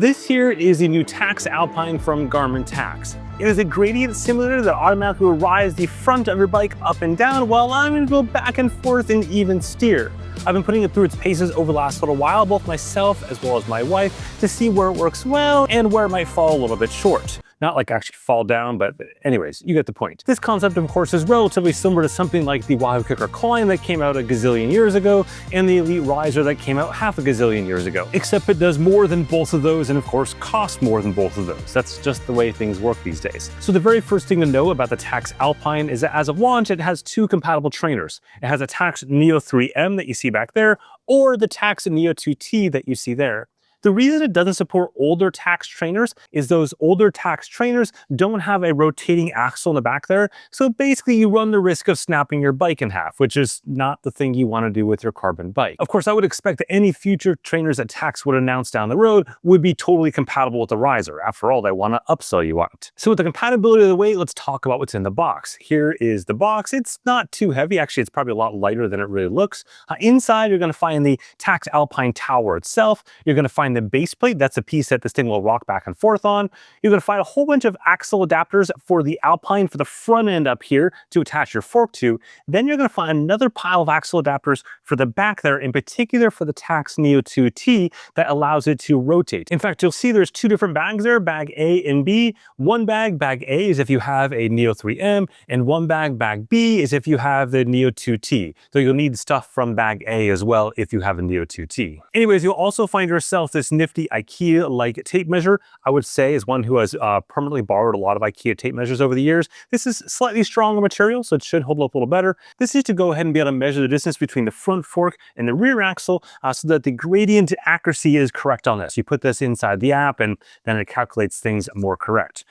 This here is the new Tacx Alpine from Garmin Tacx. It is a gradient simulator that automatically will rise the front of your bike up and down while allowing it to go back and forth and even steer. I've been putting it through its paces over the last little while, both myself as well as my wife, to see where it works well and where it might fall a little bit short. Not like actually fall down, but anyways, you get the point. This concept, of course, is relatively similar to something like the Wahoo KICKR CLIMB that came out a gazillion years ago and the Elite Rizer that came out half a gazillion years ago. Except it does more than both of those and, of course, costs more than both of those. That's just the way things work these days. So the very first thing to know about the Tacx Alpine is that as of launch, it has two compatible trainers. It has a Tacx Neo 3M that you see back there, or the Tacx Neo 2T that you see there. The reason it doesn't support older Tacx trainers is those older Tacx trainers don't have a rotating axle in the back there, so basically you run the risk of snapping your bike in half, which is not the thing you want to do with your carbon bike. Of course, I would expect that any future trainers that Tacx would announce down the road would be totally compatible with the Rizer. After all, they want to upsell you on it. So with the compatibility of the weight, let's talk about what's in the box. Here is the box. It's not too heavy. Actually, it's probably a lot lighter than it really looks. Inside, you're going to find the Tacx Alpine tower itself. You're going to find the base plate. That's a piece that this thing will rock back and forth on. You're going to find a whole bunch of axle adapters for the Alpine for the front end up here to attach your fork to. Then you're going to find another pile of axle adapters for the back there, in particular for the Tacx Neo 2T that allows it to rotate. In fact, you'll see there's two different bags there, bag A and B. One bag, bag A, is if you have a Neo 3M, and one bag, bag B, is if you have the Neo 2T. So you'll need stuff from bag A as well if you have a Neo 2T. Anyways, you'll also find yourself this nifty IKEA-like tape measure. I would say, as one who has permanently borrowed a lot of IKEA tape measures over the years, this is slightly stronger material, so it should hold up a little better. This is to go ahead and be able to measure the distance between the front fork and the rear axle so that the gradient accuracy is correct on this. You put this inside the app and then it calculates things more correct.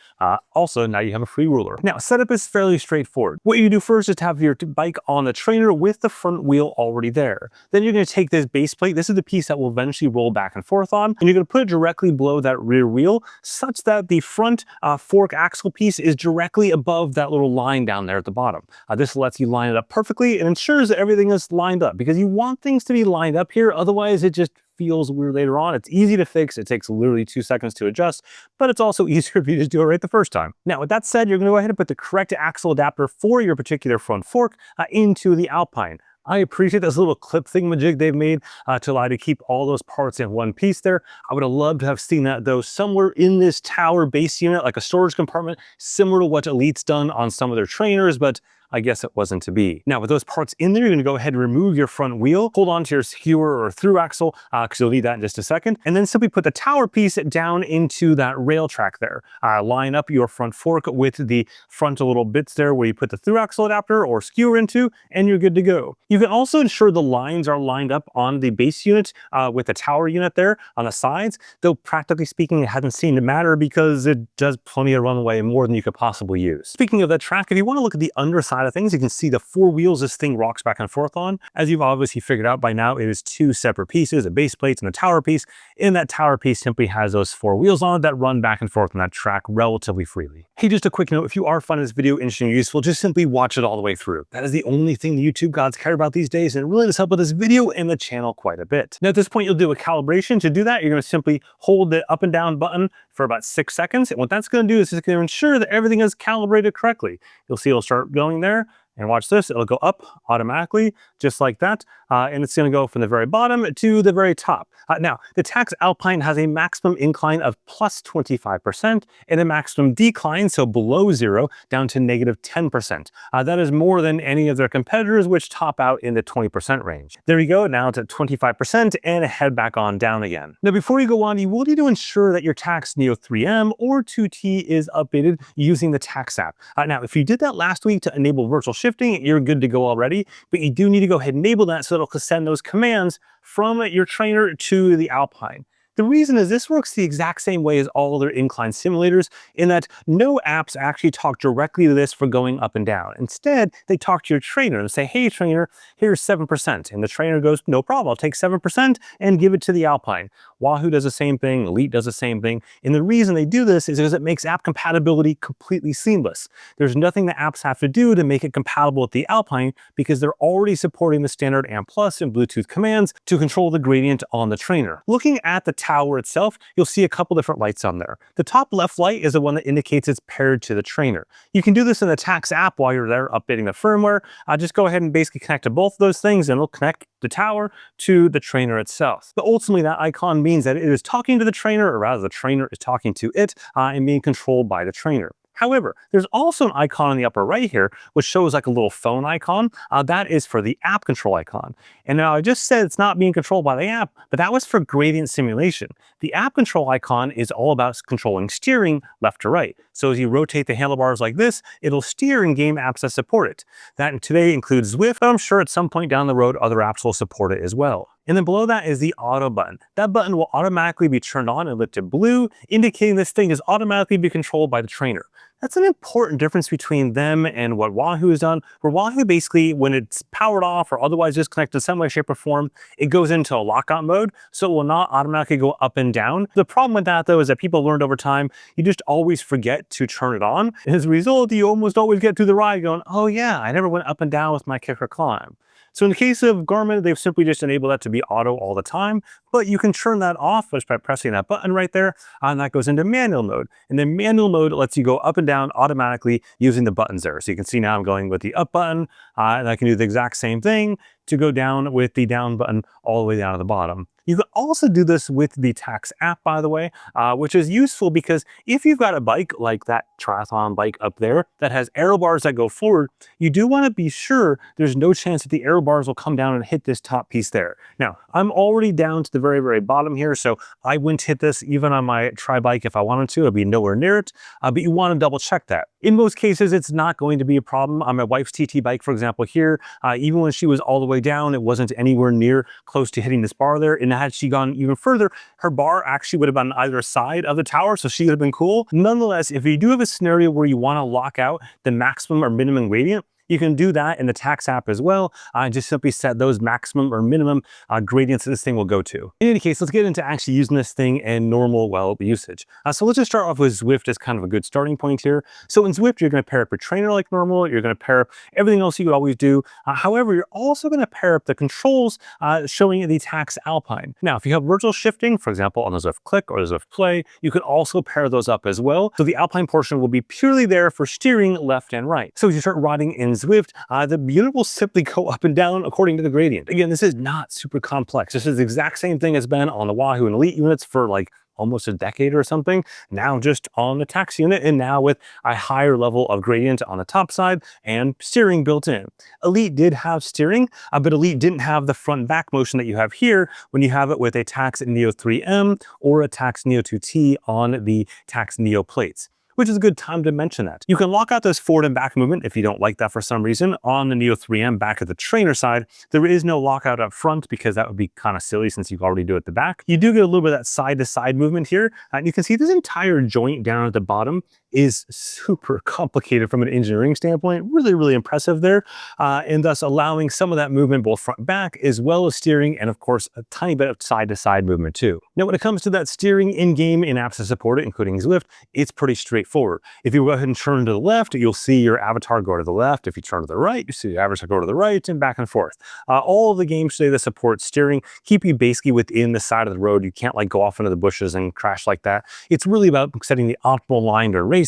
Also, now you have a free ruler. Now, setup is fairly straightforward. What you do first is to have your bike on the trainer with the front wheel already there. Then you're going to take this base plate. This is the piece that will eventually roll back and forth on, and you're going to put it directly below that rear wheel such that the front fork axle piece is directly above that little line down there at the bottom. This lets you line it up perfectly and ensures that everything is lined up, because you want things to be lined up here. Otherwise, it just feels weird later on. It's easy to fix. It takes literally 2 seconds to adjust, but it's also easier if you just do it right the first time. Now, with that said, you're going to go ahead and put the correct axle adapter for your particular front fork into the Alpine. I appreciate this little clip thingamajig they've made to allow you to keep all those parts in one piece there. I would have loved to have seen that, though, somewhere in this tower base unit, like a storage compartment, similar to what Elite's done on some of their trainers, but I guess it wasn't to be. Now, with those parts in there, you're going to go ahead and remove your front wheel, hold on to your skewer or through axle, because you'll need that in just a second, and then simply put the tower piece down into that rail track there. Line up your front fork with the frontal little bits there where you put the through axle adapter or skewer into, and you're good to go. You can also ensure the lines are lined up on the base unit with the tower unit there on the sides, though practically speaking, it hasn't seemed to matter because it does plenty of runway, more than you could possibly use. Speaking of that track, if you want to look at the underside of things, you can see the four wheels this thing rocks back and forth on. As you've obviously figured out by now, it is two separate pieces, a base plate and a tower piece, and that tower piece simply has those four wheels on it that run back and forth on that track relatively freely. Hey, just a quick note, if you are finding this video interesting or useful, just simply watch it all the way through. That is the only thing the YouTube gods care about these days, and it really does help with this video and the channel quite a bit. Now, at this point, you'll do a calibration. To do that, you're going to simply hold the up and down button for about 6 seconds, and what that's going to do is it's going to ensure that everything is calibrated correctly. You'll see it'll start going there. And watch this, it'll go up automatically, just like that. And it's gonna go from the very bottom to the very top. Now, the Tacx Alpine has a maximum incline of plus 25% and a maximum decline, so below zero, down to negative 10%. That is more than any of their competitors, which top out in the 20% range. There you go, now to 25% and head back on down again. Now, before you go on, you will need to ensure that your Tacx Neo 3M or 2T is updated using the Tacx app. Now, if you did that last week to enable virtual shifting, you're good to go already, but you do need to go ahead and enable that so it'll send those commands from your trainer to the Alpine. The reason is this works the exact same way as all other incline simulators, in that no apps actually talk directly to this for going up and down. Instead, they talk to your trainer and say, hey trainer, here's 7%. And the trainer goes, no problem, I'll take 7% and give it to the Alpine. Wahoo does the same thing, Elite does the same thing. And the reason they do this is because it makes app compatibility completely seamless. There's nothing the apps have to do to make it compatible with the Alpine because they're already supporting the standard AMP Plus and Bluetooth commands to control the gradient on the trainer. Looking at the tower itself, you'll see a couple different lights on there. The top left light is the one that indicates it's paired to the trainer. You can do this in the Tacx app while you're there updating the firmware. Just go ahead and basically connect to both of those things and it'll connect the tower to the trainer itself. But ultimately that icon means that it is talking to the trainer, or rather the trainer is talking to it and being controlled by the trainer. However, there's also an icon in the upper right here, which shows like a little phone icon. That is for the app control icon. And now I just said it's not being controlled by the app, but that was for gradient simulation. The app control icon is all about controlling steering left to right. So as you rotate the handlebars like this, it'll steer in game apps that support it. That today includes Zwift, but I'm sure at some point down the road, other apps will support it as well. And then below that is the auto button. That button will automatically be turned on and lit to blue, indicating this thing is automatically be controlled by the trainer. That's an important difference between them and what Wahoo has done, where Wahoo basically, when it's powered off or otherwise disconnected in some way, shape, or form, it goes into a lockout mode, so it will not automatically go up and down. The problem with that, though, is that people learned over time, you just always forget to turn it on. And as a result, you almost always get through the ride going, oh yeah, I never went up and down with my KICKR Climb. So in the case of Garmin, they've simply just enabled that to be auto all the time, but you can turn that off just by pressing that button right there, and that goes into manual mode. And then manual mode lets you go up and down automatically using the buttons there. So you can see now I'm going with the up button, and I can do the exact same thing to go down with the down button all the way down to the bottom. You can also do this with the Tacx app, by the way, which is useful because if you've got a bike like that triathlon bike up there that has aero bars that go forward, you do want to be sure there's no chance that the aero bars will come down and hit this top piece there. Now, I'm already down to the very, very bottom here, so I wouldn't hit this even on my tri bike if I wanted to. It'd be nowhere near it, but you want to double check that. In most cases, it's not going to be a problem. On my wife's TT bike, for example, here, even when she was all the way down, it wasn't anywhere near close to hitting this bar there. And had she gone even further, her bar actually would have been on either side of the tower, so she would have been cool. Nonetheless, if you do have a scenario where you want to lock out the maximum or minimum gradient, you can do that in the Tacx app as well. Just simply set those maximum or minimum gradients that this thing will go to. In any case, let's get into actually using this thing in normal usage. So let's just start off with Zwift as kind of a good starting point here. So in Zwift, you're going to pair up your trainer like normal. You're going to pair up everything else you would always do. However, you're also going to pair up the controls showing the Tacx Alpine. Now, if you have vertical shifting, for example, on the Zift Click or the Zift Play, you can also pair those up as well. So the Alpine portion will be purely there for steering left and right. So as you start riding in Zwift, the unit will simply go up and down according to the gradient. Again, this is not super complex. This is the exact same thing as been on the Wahoo and Elite units for like almost a decade or something, now just on the Tacx unit, and now with a higher level of gradient on the top side and steering built in. Elite did have steering, but Elite didn't have the front back motion that you have here when you have it with a Tacx Neo 3M or a Tacx Neo 2T on the Tacx Neo plates, which is a good time to mention that. You can lock out this forward and back movement if you don't like that for some reason. On the Neo 3M back at the trainer side, there is no lockout up front because that would be kind of silly since you already do it at the back. You do get a little bit of that side to side movement here. And you can see this entire joint down at the bottom is super complicated from an engineering standpoint. Really, really impressive there. And thus allowing some of that movement both front and back as well as steering, and of course a tiny bit of side to side movement too. Now when it comes to that steering in game in apps that support it, including Zwift, it's pretty straightforward. If you go ahead and turn to the left, you'll see your avatar go to the left. If you turn to the right, you see your avatar go to the right, and back and forth. All of the games today that support steering keep you basically within the side of the road. You can't like go off into the bushes and crash like that. It's really about setting the optimal line to racing.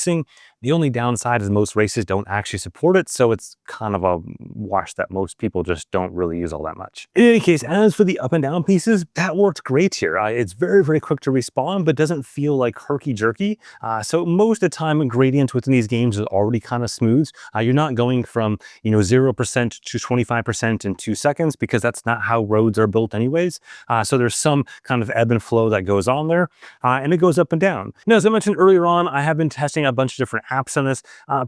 The only downside is most races don't actually support it, so it's kind of a wash that most people just don't really use all that much. In any case, as for the up and down pieces, that worked great here. It's very, very quick to respawn, but doesn't feel like herky-jerky. So most of the time, gradient within these games is already kind of smooth. You're not going from 0% to 25% in 2 seconds because that's not how roads are built anyways. So there's some kind of ebb and flow that goes on there, and it goes up and down. Now, as I mentioned earlier on, I have been testing a bunch of different apps on this.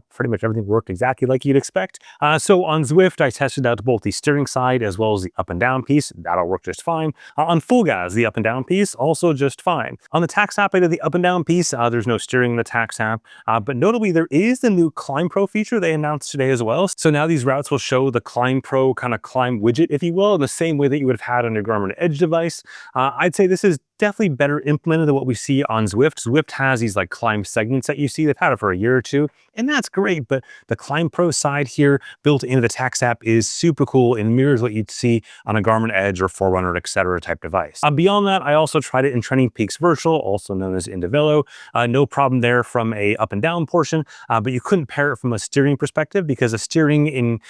Pretty much everything worked exactly like you'd expect. So on Zwift, I tested out both the steering side as well as the up and down piece. That'll work just fine. On full gas, the up and down piece, also just fine. On the Tacx app, I did the up and down piece. There's no steering in the Tacx app, but notably there is the new Climb Pro feature they announced today as well. So now these routes will show the Climb Pro kind of climb widget, if you will, in the same way that you would have had on your Garmin Edge device. I'd say this is definitely better implemented than what we see on Zwift. Zwift has these like climb segments that you see. They've had it for a year or two, and that's great. But the Climb Pro side here built into the Tacx app is super cool and mirrors what you'd see on a Garmin Edge or Forerunner, etc. type device. Beyond that, I also tried it in Training Peaks Virtual, also known as Indivelo. No problem there from a up and down portion, but you couldn't pair it from a steering perspective because the steering in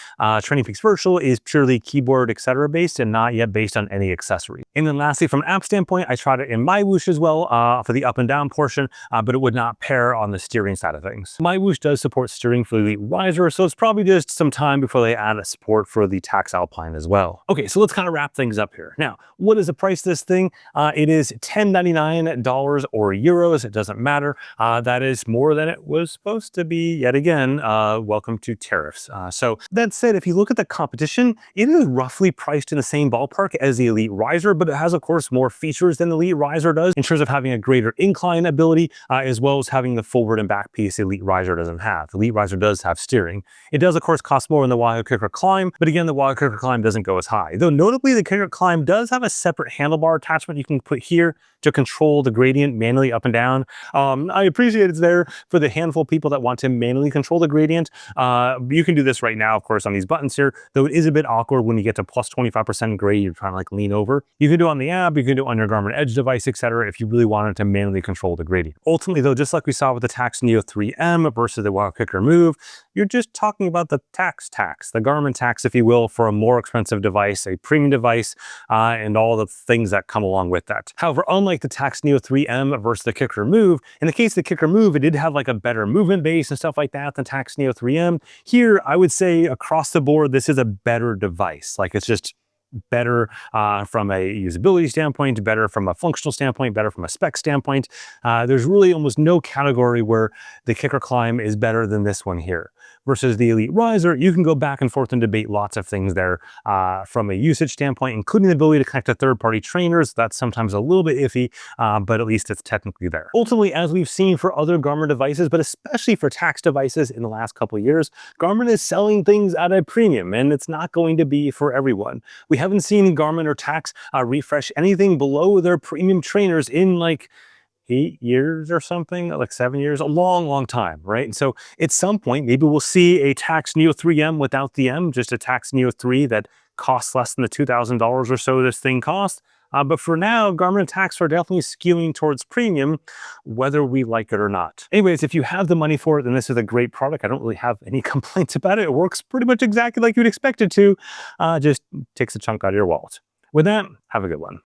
Training Peaks Virtual is purely keyboard, etc. based and not yet based on any accessory. And then lastly, from an app standpoint, I tried it in MyWhoosh as well for the up and down portion, but it would not pair on the steering side of things. MyWhoosh does support steering for the Elite Rizer, so it's probably just some time before they add a support for the Tacx Alpine as well. Okay, so let's kind of wrap things up here. Now, what is the price of this thing? It is $10.99 or euros, it doesn't matter. That is more than it was supposed to be, yet again, welcome to tariffs. So that said, if you look at the competition, it is roughly priced in the same ballpark as the Elite Rizer, but it has, of course, more features than the Elite Rizer does in terms of having a greater incline ability, as well as having the forward and back piece the Elite Rizer doesn't have. The Elite Rizer does have steering. It does, of course, cost more than the Wahoo KICKR CLIMB, but again, the Wahoo KICKR CLIMB doesn't go as high. Though notably, the KICKR CLIMB does have a separate handlebar attachment you can put here to control the gradient manually up and down. I appreciate it's there for the handful of people that want to manually control the gradient. You can do this right now, of course, on these buttons here, though it is a bit awkward when you get to plus 25% grade, you're trying to like lean over. You can do it on the app, you can do it on your Garmin Edge device, etc. if you really wanted to manually control the gradient. Ultimately though, just like we saw with the Tacx Neo 3M versus the Wahoo KICKR Move, you're just talking about the Tacx, the Garmin Tacx, if you will, for a more expensive device, a premium device, and all the things that come along with that. However, unlike the Tacx Neo 3M versus the KICKR Move, in the case of the KICKR Move, it did have like a better movement base and stuff like that than Tacx Neo 3M. Here, I would say across the board, this is a better device. Like it's just better from a usability standpoint, better from a functional standpoint, better from a spec standpoint. There's really almost no category where the KICKR CLIMB is better than this one here. Versus the Elite Rizer, you can go back and forth and debate lots of things there from a usage standpoint, including the ability to connect to third-party trainers. That's sometimes a little bit iffy, but at least it's technically there. Ultimately, as we've seen for other Garmin devices, but especially for Tacx devices in the last couple of years, Garmin is selling things at a premium, and it's not going to be for everyone. We haven't seen Garmin or Tacx refresh anything below their premium trainers in like 8 years or something, like 7 years, a long time, right? And so at some point, maybe we'll see a Tacx Neo 3M without the M, just a Tacx Neo 3 that costs less than the $2,000 or so this thing costs. But for now, Garmin and Tacx are definitely skewing towards premium, whether we like it or not. Anyways, if you have the money for it, then this is a great product. I don't really have any complaints about it. It works pretty much exactly like you'd expect it to, just takes a chunk out of your wallet. With that, have a good one.